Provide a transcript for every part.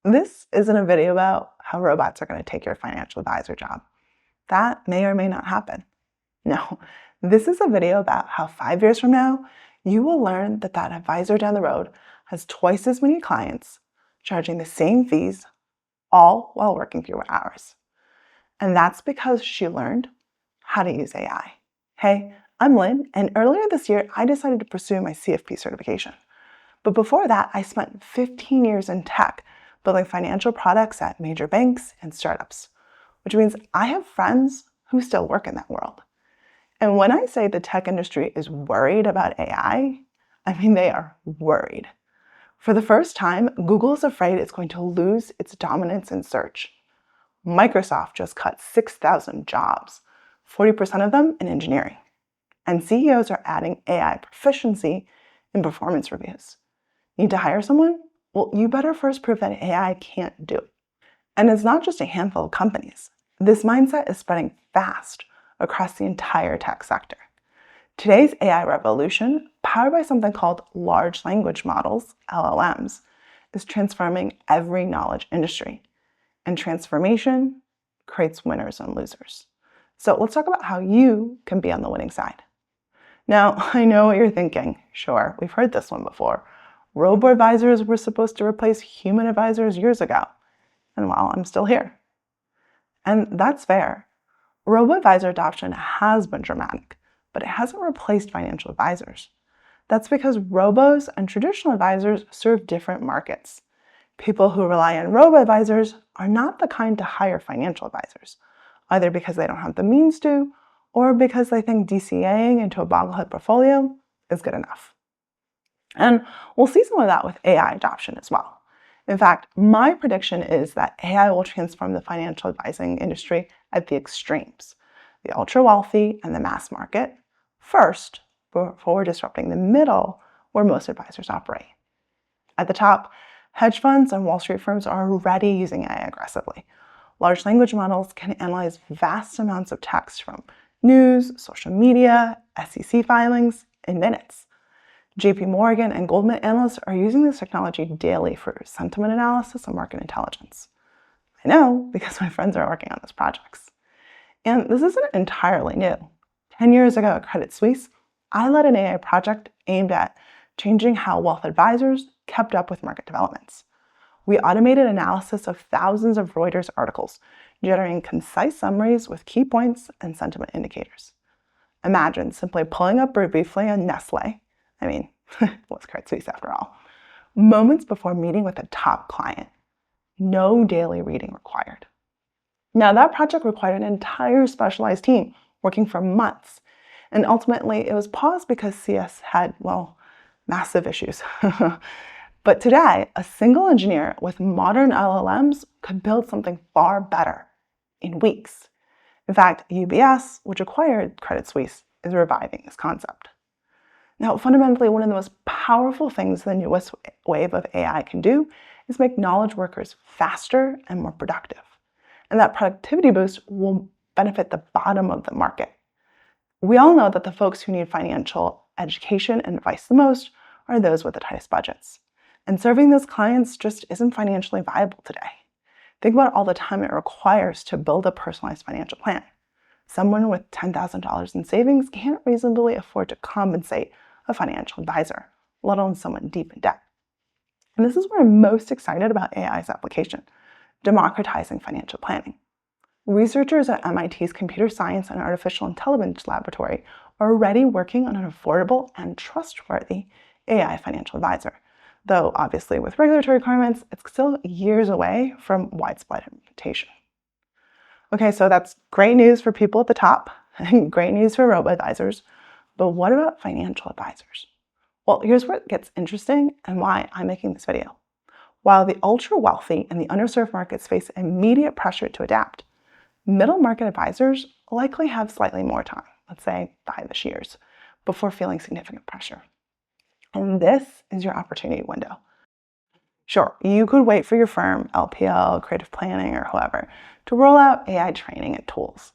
This isn't a video about how robots are going to take your financial advisor job. That may or may not happen. No, this is a video about how 5 years from now, you will learn that that advisor down the road has twice as many clients, charging the same fees, all while working fewer hours. And that's because she learned how to use AI. Hey, I'm Lynn, and earlier this year, I decided to pursue my CFP certification. But before that, I spent 15 years in tech, building financial products at major banks and startups, which means I have friends who still work in that world. And when I say the tech industry is worried about AI, I mean they are worried. For the first time, Google is afraid it's going to lose its dominance in search. Microsoft just cut 6,000 jobs, 40% of them in engineering. And CEOs are adding AI proficiency in performance reviews. Need to hire someone? Well, you better first prove that AI can't do it. And it's not just a handful of companies. This mindset is spreading fast across the entire tech sector. Today's AI revolution, powered by something called large language models, LLMs, is transforming every knowledge industry. And transformation creates winners and losers. So let's talk about how you can be on the winning side. Now, I know what you're thinking. Sure, we've heard this one before. Robo-advisors were supposed to replace human advisors years ago. And well, I'm still here. And that's fair. Robo-advisor adoption has been dramatic, but it hasn't replaced financial advisors. That's because robos and traditional advisors serve different markets. People who rely on robo-advisors are not the kind to hire financial advisors, either because they don't have the means to, or because they think DCAing into a bogglehead portfolio is good enough. And we'll see some of that with AI adoption as well. In fact, my prediction is that AI will transform the financial advising industry at the extremes, the ultra-wealthy and the mass market, first, before disrupting the middle where most advisors operate. At the top, hedge funds and Wall Street firms are already using AI aggressively. Large language models can analyze vast amounts of text from news, social media, SEC filings in minutes. JP Morgan and Goldman analysts are using this technology daily for sentiment analysis and market intelligence. I know because my friends are working on those projects. And this isn't entirely new. 10 years ago at Credit Suisse, I led an AI project aimed at changing how wealth advisors kept up with market developments. We automated analysis of thousands of Reuters articles, generating concise summaries with key points and sentiment indicators. Imagine simply pulling up briefly on Nestle. I mean, what's Credit Suisse after all? Moments before meeting with a top client. No daily reading required. Now, that project required an entire specialized team working for months. And ultimately, it was paused because CS had, well, massive issues. But today, a single engineer with modern LLMs could build something far better in weeks. In fact, UBS, which acquired Credit Suisse, is reviving this concept. Now, fundamentally, one of the most powerful things the newest wave of AI can do is make knowledge workers faster and more productive. And that productivity boost will benefit the bottom of the market. We all know that the folks who need financial education and advice the most are those with the tightest budgets. And serving those clients just isn't financially viable today. Think about all the time it requires to build a personalized financial plan. Someone with $10,000 in savings can't reasonably afford to compensate a financial advisor, let alone someone deep in debt. And this is where I'm most excited about AI's application, democratizing financial planning. Researchers at MIT's Computer Science and Artificial Intelligence Laboratory are already working on an affordable and trustworthy AI financial advisor. Though obviously with regulatory requirements, it's still years away from widespread implementation. Okay, so that's great news for people at the top, and great news for robo-advisors. But what about financial advisors? Well, here's where it gets interesting and why I'm making this video. While the ultra-wealthy and the underserved markets face immediate pressure to adapt, middle market advisors likely have slightly more time, let's say 5-ish years, before feeling significant pressure. And this is your opportunity window. Sure, you could wait for your firm, LPL, creative planning, or whoever, to roll out AI training and tools.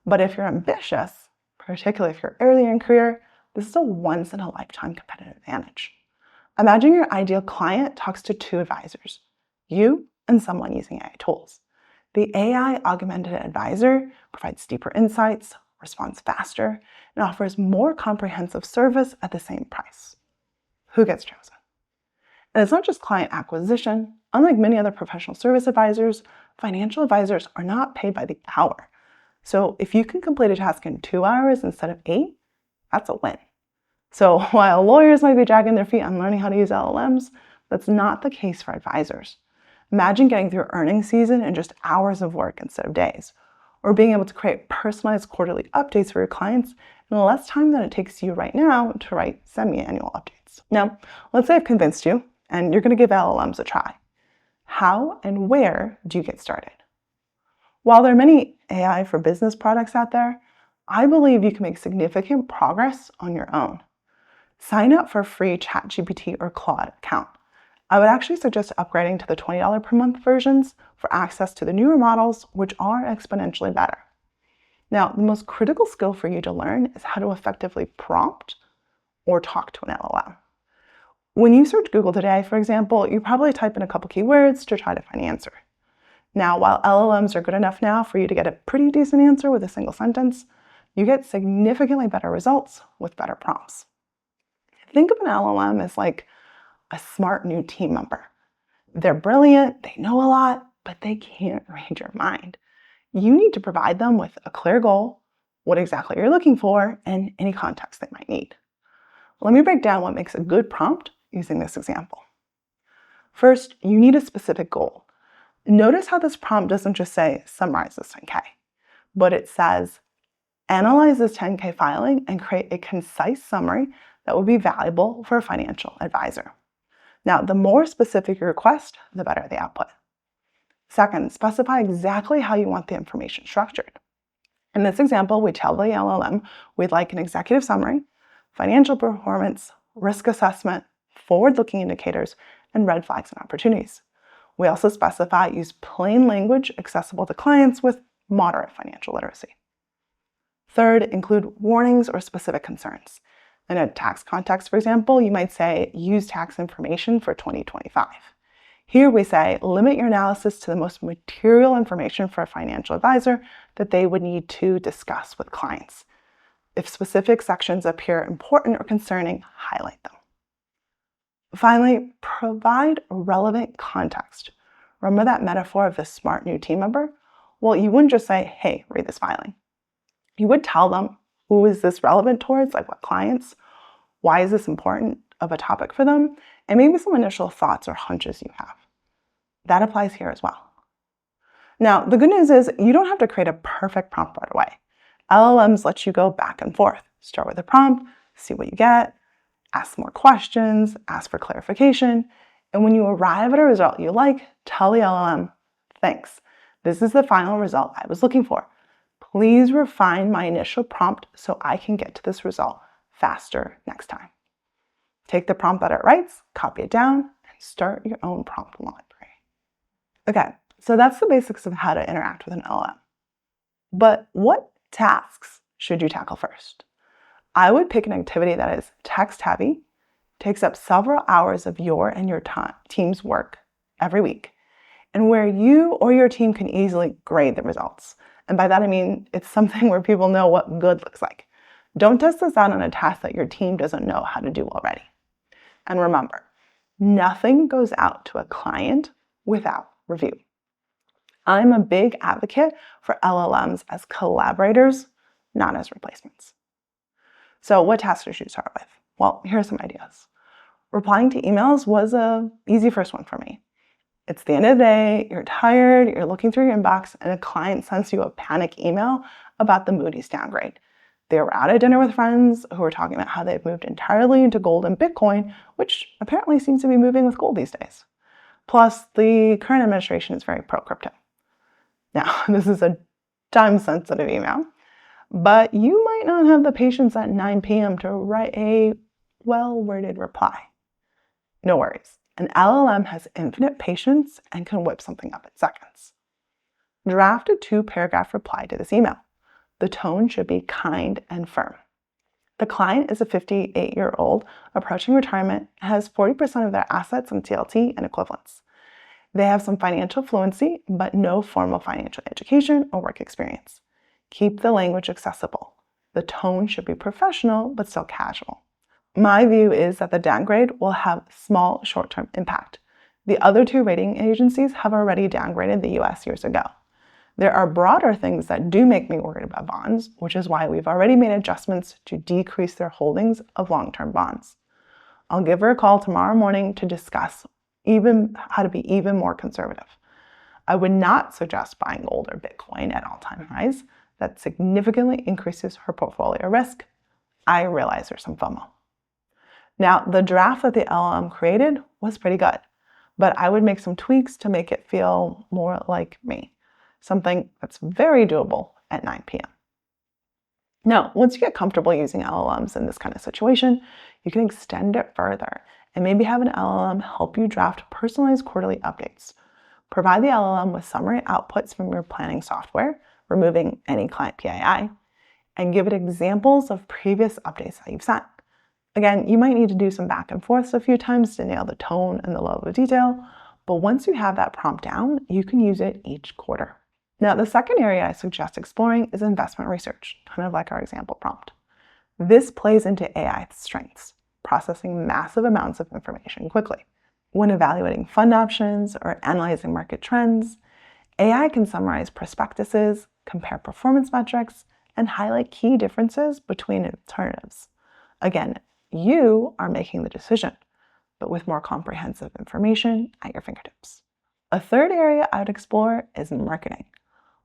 But if you're ambitious, particularly if you're early in career, this is a once-in-a-lifetime competitive advantage. Imagine your ideal client talks to 2 advisors, you and someone using AI tools. The AI augmented advisor provides deeper insights, responds faster, and offers more comprehensive service at the same price. Who gets chosen? And it's not just client acquisition. Unlike many other professional service advisors, financial advisors are not paid by the hour. So if you can complete a task in 2 hours instead of 8, that's a win. So while lawyers might be dragging their feet on learning how to use LLMs, that's not the case for advisors. Imagine getting through earnings season in just hours of work instead of days, or being able to create personalized quarterly updates for your clients in less time than it takes you right now to write semi-annual updates. Now, let's say I've convinced you and you're going to give LLMs a try. How and where do you get started? While there are many AI for business products out there, I believe you can make significant progress on your own. Sign up for a free ChatGPT or Claude account. I would actually suggest upgrading to the $20 per month versions for access to the newer models, which are exponentially better. Now, the most critical skill for you to learn is how to effectively prompt or talk to an LLM. When you search Google today, for example, you probably type in a couple keywords to try to find an answer. Now, while LLMs are good enough now for you to get a pretty decent answer with a single sentence, you get significantly better results with better prompts. Think of an LLM as like a smart new team member. They're brilliant, they know a lot, but they can't read your mind. You need to provide them with a clear goal, what exactly you're looking for, and any context they might need. Let me break down what makes a good prompt using this example. First, you need a specific goal. Notice how this prompt doesn't just say, summarize this 10K, but it says, analyze this 10K filing and create a concise summary that would be valuable for a financial advisor. Now, the more specific your request, the better the output. Second, specify exactly how you want the information structured. In this example, we tell the LLM we'd like an executive summary, financial performance, risk assessment, forward-looking indicators, and red flags and opportunities. We also specify use plain language accessible to clients with moderate financial literacy. Third, include warnings or specific concerns. In a tax context, for example, you might say, use tax information for 2025. Here we say, limit your analysis to the most material information for a financial advisor that they would need to discuss with clients. If specific sections appear important or concerning, highlight them. Finally, provide relevant context. Remember that metaphor of the smart new team member? Well, you wouldn't just say, hey, read this filing. You would tell them, who is this relevant towards, like what clients? Why is this important of a topic for them? And maybe some initial thoughts or hunches you have. That applies here as well. Now, the good news is you don't have to create a perfect prompt right away. LLMs let you go back and forth. Start with a prompt, see what you get, ask more questions, ask for clarification, and when you arrive at a result you like, tell the LLM, thanks. This is the final result I was looking for. Please refine my initial prompt so I can get to this result faster next time. Take the prompt that it writes, copy it down, and start your own prompt library. Okay, so that's the basics of how to interact with an LLM. But what tasks should you tackle first? I would pick an activity that is text-heavy, takes up several hours of your and your team's work every week, and where you or your team can easily grade the results. And by that I mean it's something where people know what good looks like. Don't test this out on a task that your team doesn't know how to do already. And remember, nothing goes out to a client without review. I'm a big advocate for LLMs as collaborators, not as replacements. So what tasks should you start with? Well, here are some ideas. Replying to emails was an easy first one for me. It's the end of the day, you're tired, you're looking through your inbox, and a client sends you a panic email about the Moody's downgrade. They were out at dinner with friends who were talking about how they've moved entirely into gold and Bitcoin, which apparently seems to be moving with gold these days. Plus, the current administration is very pro-crypto. Now, this is a time-sensitive email, but you might not have the patience at 9 p.m. to write a well-worded reply. No worries. An LLM has infinite patience and can whip something up in seconds. Draft a 2-paragraph reply to this email. The tone should be kind and firm. The client is a 58-year-old approaching retirement and has 40% of their assets in TLT and equivalents. They have some financial fluency, but no formal financial education or work experience. Keep the language accessible. The tone should be professional, but still casual. My view is that the downgrade will have small short-term impact. The other two rating agencies have already downgraded the US years ago. There are broader things that do make me worried about bonds, which is why we've already made adjustments to decrease their holdings of long-term bonds. I'll give her a call tomorrow morning to discuss how to be even more conservative. I would not suggest buying gold or Bitcoin at all-time highs. That significantly increases her portfolio risk. I realize there's some FOMO. Now, the draft that the LLM created was pretty good, but I would make some tweaks to make it feel more like me, something that's very doable at 9 p.m. Now, once you get comfortable using LLMs in this kind of situation, you can extend it further and maybe have an LLM help you draft personalized quarterly updates. Provide the LLM with summary outputs from your planning software, removing any client PII, and give it examples of previous updates that you've sent. Again, you might need to do some back and forth a few times to nail the tone and the level of detail, but once you have that prompt down, you can use it each quarter. Now, the second area I suggest exploring is investment research, kind of like our example prompt. This plays into AI's strengths, processing massive amounts of information quickly. When evaluating fund options or analyzing market trends, AI can summarize prospectuses, compare performance metrics, and highlight key differences between alternatives. Again, you are making the decision, but with more comprehensive information at your fingertips. A third area I would explore is marketing.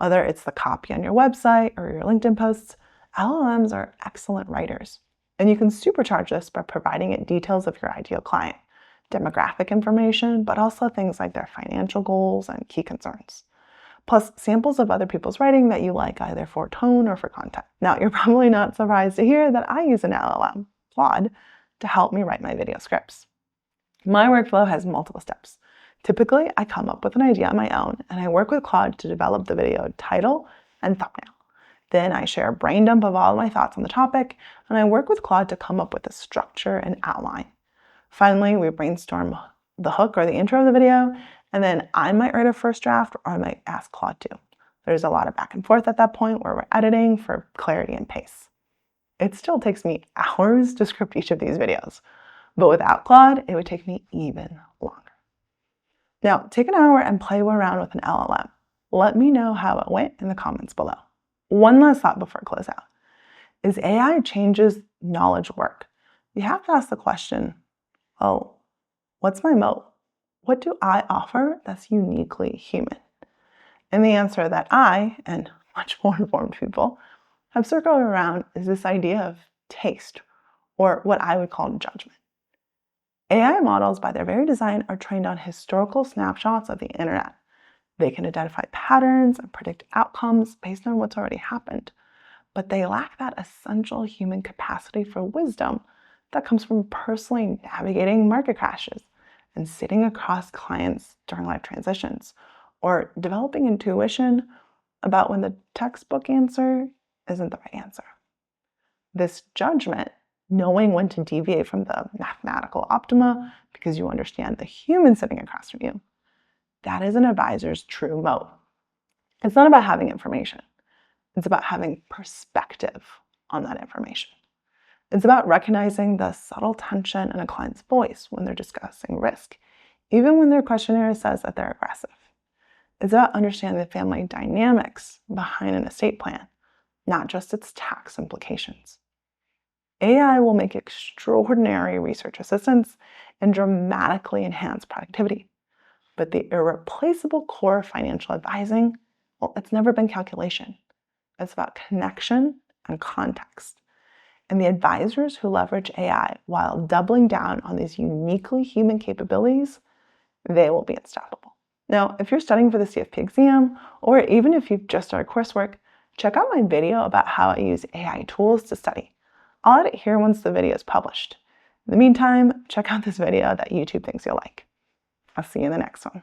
Whether it's the copy on your website or your LinkedIn posts, LLMs are excellent writers. And you can supercharge this by providing it details of your ideal client, demographic information, but also things like their financial goals and key concerns. Plus samples of other people's writing that you like either for tone or for content. Now, you're probably not surprised to hear that I use an LLM, Claude, to help me write my video scripts. My workflow has multiple steps. Typically, I come up with an idea on my own, and I work with Claude to develop the video title and thumbnail. Then I share a brain dump of all of my thoughts on the topic, and I work with Claude to come up with a structure and outline. Finally, we brainstorm the hook or the intro of the video, and then I might write a first draft, or I might ask Claude to. There's a lot of back and forth at that point where we're editing for clarity and pace. It still takes me hours to script each of these videos, but without Claude, it would take me even longer. Now, take an hour and play around with an LLM. Let me know how it went in the comments below. One last thought before I close out. As AI changes knowledge work, you have to ask the question, oh, what's my moat? What do I offer that's uniquely human? And the answer that I, and much more informed people, have circled around is this idea of taste, or what I would call judgment. AI models, by their very design, are trained on historical snapshots of the internet. They can identify patterns and predict outcomes based on what's already happened, but they lack that essential human capacity for wisdom that comes from personally navigating market crashes and sitting across clients during life transitions, or developing intuition about when the textbook answer isn't the right answer. This judgment, knowing when to deviate from the mathematical optima because you understand the human sitting across from you, that is an advisor's true moat. It's not about having information. It's about having perspective on that information. It's about recognizing the subtle tension in a client's voice when they're discussing risk, even when their questionnaire says that they're aggressive. It's about understanding the family dynamics behind an estate plan, not just its tax implications. AI will make extraordinary research assistants and dramatically enhance productivity. But the irreplaceable core of financial advising, well, it's never been calculation. It's about connection and context. And the advisors who leverage AI while doubling down on these uniquely human capabilities, they will be unstoppable. Now, if you're studying for the CFP exam, or even if you've just started coursework, check out my video about how I use AI tools to study. I'll add it here once the video is published. In the meantime, check out this video that YouTube thinks you'll like. I'll see you in the next one.